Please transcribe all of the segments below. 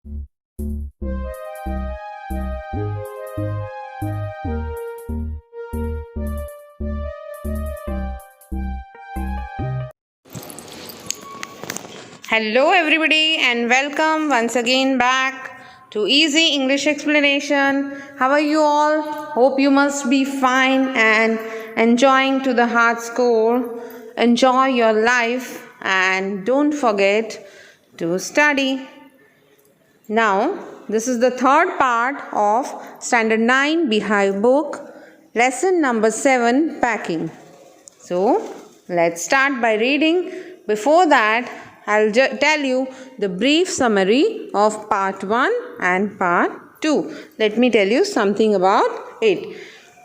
Hello everybody and welcome once again back to Easy English Explanation. How are you all? Hope you must be fine and enjoying to the heart's core. Enjoy your life and don't forget to study. Now, this is the third part of Standard 9 Beehive book, lesson number 7, packing. So, let's start by reading. Before that, I'll tell you the brief summary of part 1 and part 2. Let me tell you something about it.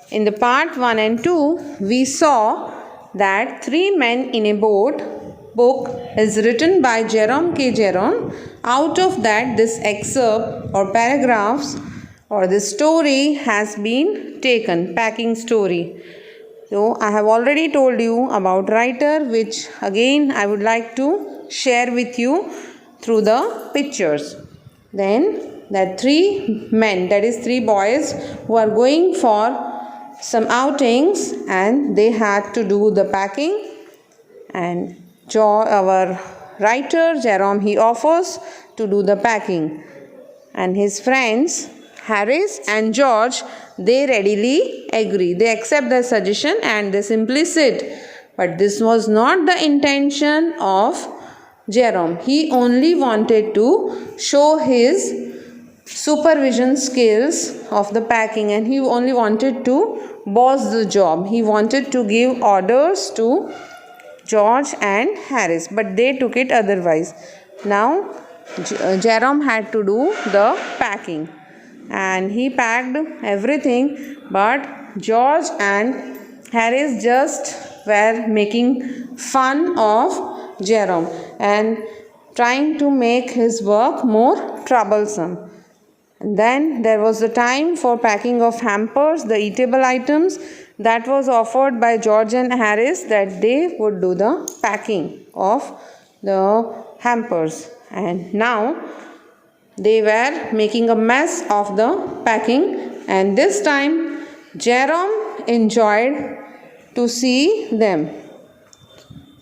In the part 1 and 2, we saw that Three Men in a Boat book is written by Jerome K. Jerome. Out of that, this excerpt or paragraphs or the story has been taken, packing story. So, I have already told you about writer, which again I would like to share with you through the pictures. Then, that three men, that is three boys who are going for some outings and they had to do the packing. And our writer, Jerome, he offers to do the packing. And his friends, Harris and George, they readily agree. They accept the suggestion and they simply sit. But this was not the intention of Jerome. He only wanted to show his supervision skills of the packing and he only wanted to boss the job. He wanted to give orders to George and Harris, but they took it otherwise. Now, Jerome had to do the packing and he packed everything, but George and Harris just were making fun of Jerome and trying to make his work more troublesome. And then there was the time for packing of hampers, the eatable items that was offered by George and Harris, that they would do the packing of the hampers. And now they were making a mess of the packing, and this time Jerome enjoyed to see them.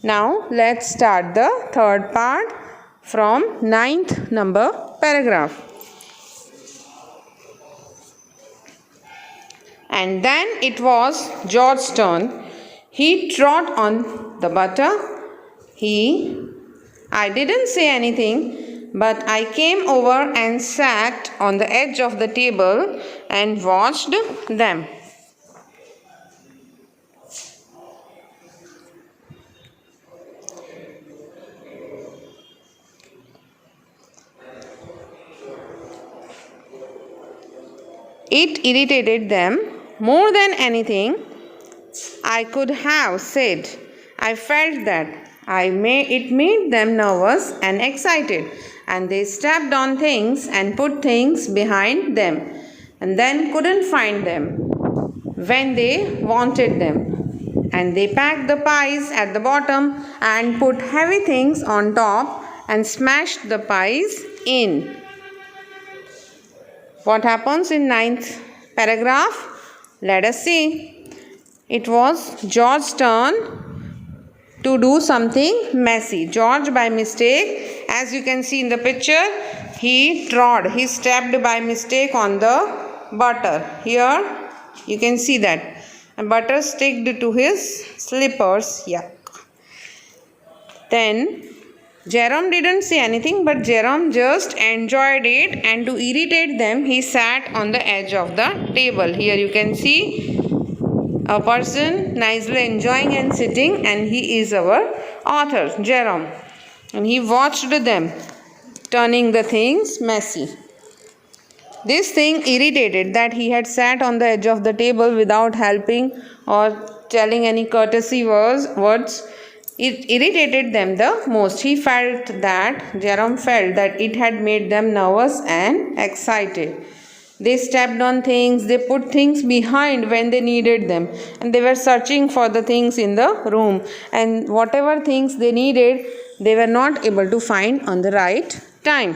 Now let's start the third part from 9th number paragraph. And then it was George's turn. He trod on the butter. I didn't say anything, but I came over and sat on the edge of the table and watched them. It irritated them more than anything I could have said. I felt that it made them nervous and excited, and they stepped on things and put things behind them and then couldn't find them when they wanted them. And they packed the pies at the bottom and put heavy things on top and smashed the pies in. What happens in 9th paragraph? Let us see. It was George's turn to do something messy. George, by mistake, as you can see in the picture, he stepped by mistake on the butter. Here you can see that. And butter sticked to his slippers. Yuck. Then Jerome didn't say anything, but Jerome just enjoyed it, and to irritate them, he sat on the edge of the table. Here you can see a person nicely enjoying and sitting, and he is our author, Jerome. And he watched them turning the things messy. This thing irritated that he had sat on the edge of the table without helping or telling any courtesy words. It irritated them the most. Jerome felt that it had made them nervous and excited. They stepped on things, they put things behind when they needed them, and they were searching for the things in the room, and whatever things they needed, they were not able to find on the right time.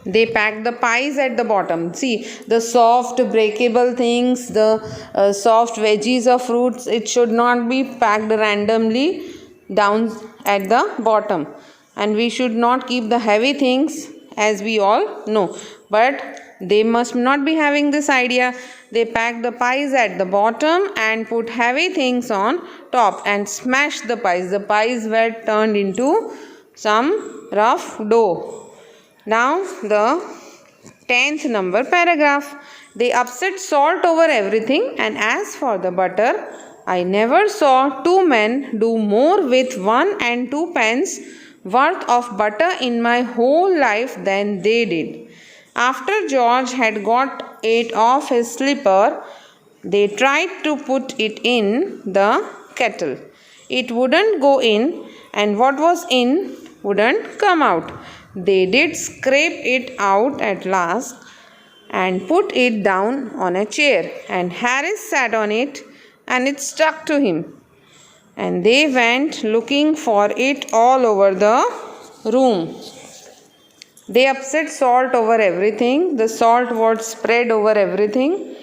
They packed the pies at the bottom. See, the soft breakable things, the soft veggies or fruits, it should not be packed randomly down at the bottom. And we should not keep the heavy things, as we all know. But they must not be having this idea. They packed the pies at the bottom and put heavy things on top and smashed the pies. The pies were turned into some rough dough. Now the 10th number paragraph. They upset salt over everything, and as for the butter, I never saw two men do more with 1 and 2 pence worth of butter in my whole life than they did. After George had got it off his slipper, they tried to put it in the kettle. It wouldn't go in, and what was in wouldn't come out. They did scrape it out at last and put it down on a chair, and Harris sat on it, and it stuck to him. And they went looking for it all over the room. They upset salt over everything. The salt was spread over everything.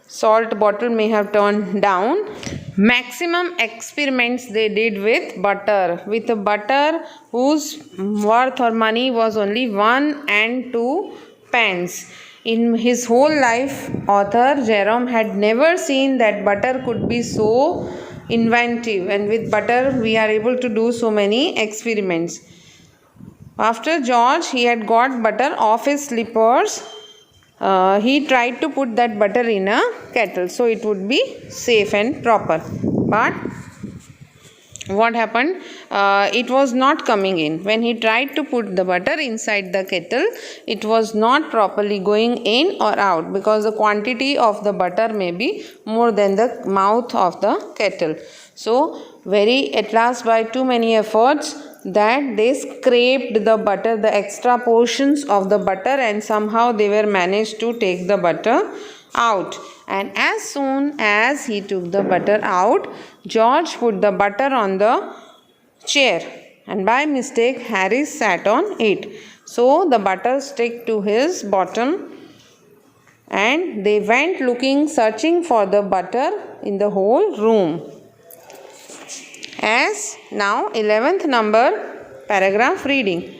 Salt bottle may have turned down. Maximum experiments they did with butter. With a butter whose worth or money was only 1 and 2 pence. In his whole life, author Jerome had never seen that butter could be so inventive. And with butter, we are able to do so many experiments. After George, he had got butter off his slippers. He tried to put that butter in a kettle so it would be safe and proper. But what happened? It was not coming in. When he tried to put the butter inside the kettle, it was not properly going in or out, because the quantity of the butter may be more than the mouth of the kettle. So, at last, by too many efforts, that they scraped the butter, the extra portions of the butter, and somehow they were managed to take the butter out. And as soon as he took the butter out, George put the butter on the chair, and by mistake Harris sat on it. So the butter stuck to his bottom, and they went searching for the butter in the whole room. As now 11th number paragraph reading.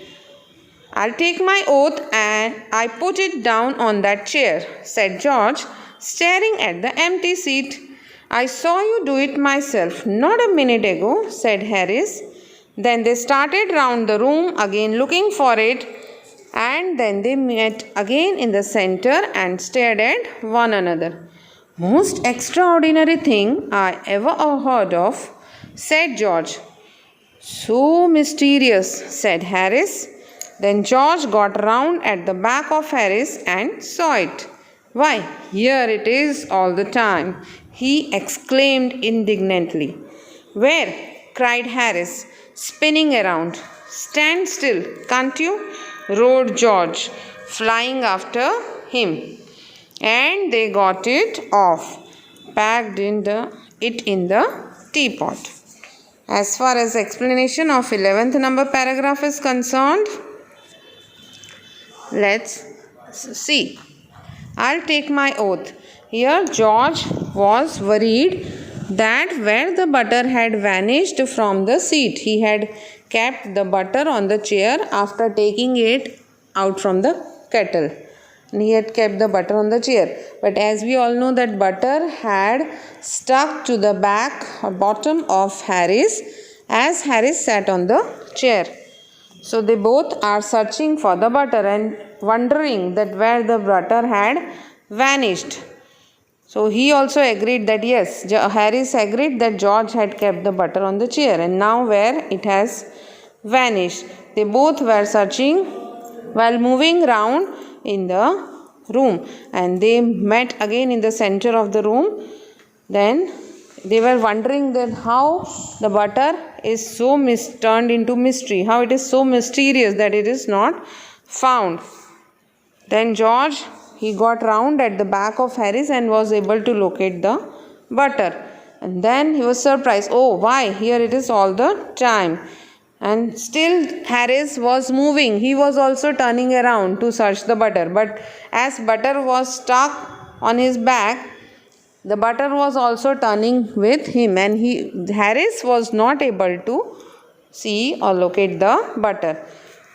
I'll take my oath and I put it down on that chair, said George, staring at the empty seat. I saw you do it myself not a minute ago, said Harris. Then they started round the room again looking for it, and then they met again in the center and stared at one another. Most extraordinary thing I ever heard of, said George. So mysterious, said Harris. Then George got round at the back of Harris and saw it. Why, here it is all the time, he exclaimed indignantly. Where? Cried Harris, spinning around. Stand still, can't you? Roared George, flying after him. And they got it off, packed it in the teapot. As far as explanation of 11th number paragraph is concerned, let's see. I'll take my oath. Here George was worried that where the butter had vanished from the seat. He had kept the butter on the chair after taking it out from the kettle. And he had kept the butter on the chair. But as we all know that butter had stuck to the back or bottom of Harris as Harris sat on the chair. So they both are searching for the butter and wondering that where the butter had vanished. So he also agreed that yes, Harris agreed that George had kept the butter on the chair, and now where it has vanished. They both were searching while moving round in the room, and they met again in the center of the room. Then they were wondering that how the butter is so turned into mystery, how it is so mysterious that it is not found. Then George, he got round at the back of Harris and was able to locate the butter. And then he was surprised. Oh, why? Here it is all the time. And still Harris was moving. He was also turning around to search the butter. But as butter was stuck on his back, the butter was also turning with him, and Harris was not able to see or locate the butter.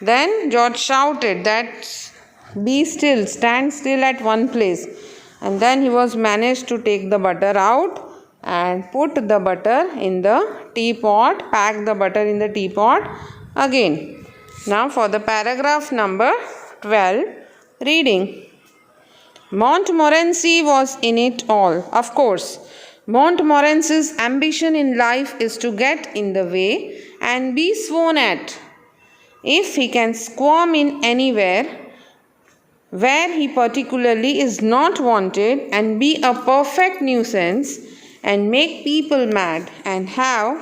Then George shouted that, "Be still, stand still at one place." And then he was managed to take the butter out and put the butter in the teapot, pack the butter in the teapot again. Now for the paragraph number 12, reading. Montmorency was in it all. Of course, Montmorency's ambition in life is to get in the way and be sworn at. If he can squirm in anywhere where he particularly is not wanted and be a perfect nuisance and make people mad and have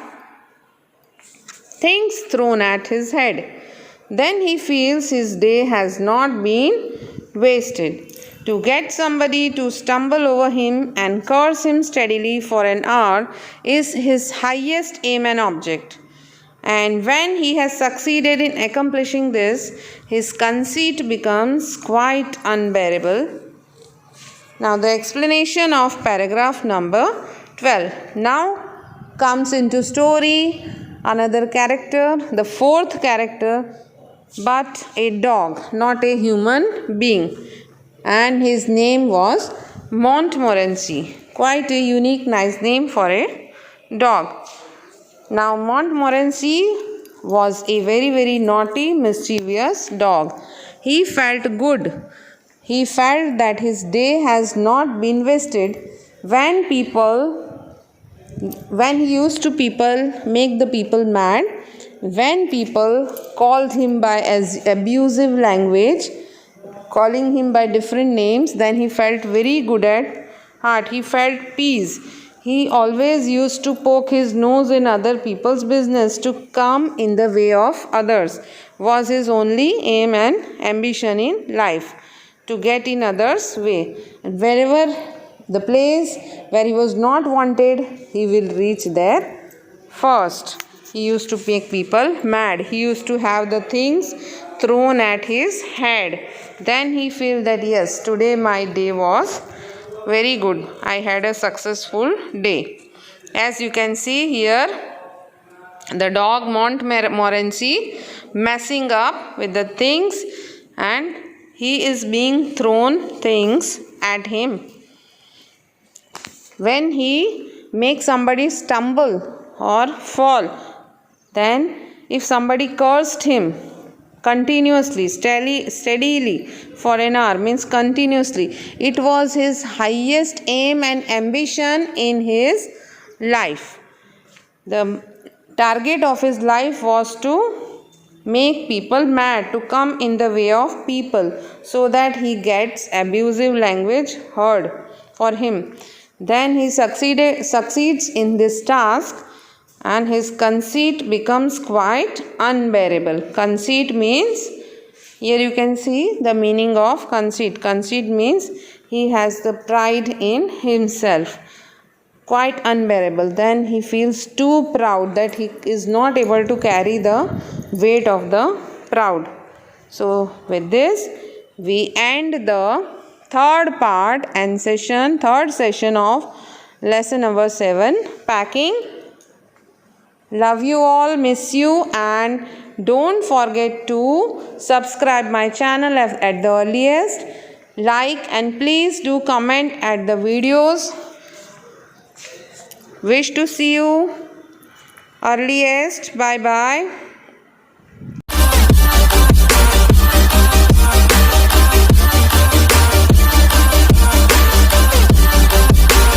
things thrown at his head, then he feels his day has not been wasted. To get somebody to stumble over him and curse him steadily for an hour is his highest aim and object. And when he has succeeded in accomplishing this, his conceit becomes quite unbearable. Now the explanation of paragraph number 12. Now comes into story another character, the fourth character, but a dog, not a human being. And his name was Montmorency. Quite a unique, nice name for a dog. Now Montmorency was a very, very naughty, mischievous dog. He felt good. He felt that his day has not been wasted when he used to make the people mad, when people called him by abusive language, calling him by different names, then he felt very good at heart. He felt peace. He always used to poke his nose in other people's business. To come in the way of others was his only aim and ambition in life, to get in others' way. And wherever the place where he was not wanted, he will reach there first. He used to make people mad. He used to have the things thrown at his head. Then he feel that, yes, today my day was very good. I had a successful day. As you can see here, the dog Montmorency messing up with the things, and he is being thrown things at him. When he makes somebody stumble or fall, then if somebody cursed him continuously, steadily for an hour, means continuously, it was his highest aim and ambition in his life. The target of his life was to make people mad, to come in the way of people, so that he gets abusive language heard for him. Then he succeeds in this task, and his conceit becomes quite unbearable. Conceit means, here you can see the meaning of conceit. Conceit means he has the pride in himself. Quite unbearable. Then he feels too proud that he is not able to carry the weight of the proud. So with this, we end the third session of lesson number 7, packing. Love you all, miss you, and don't forget to subscribe my channel at the earliest. Like and please do comment at the videos. Wish to see you earliest. Bye bye.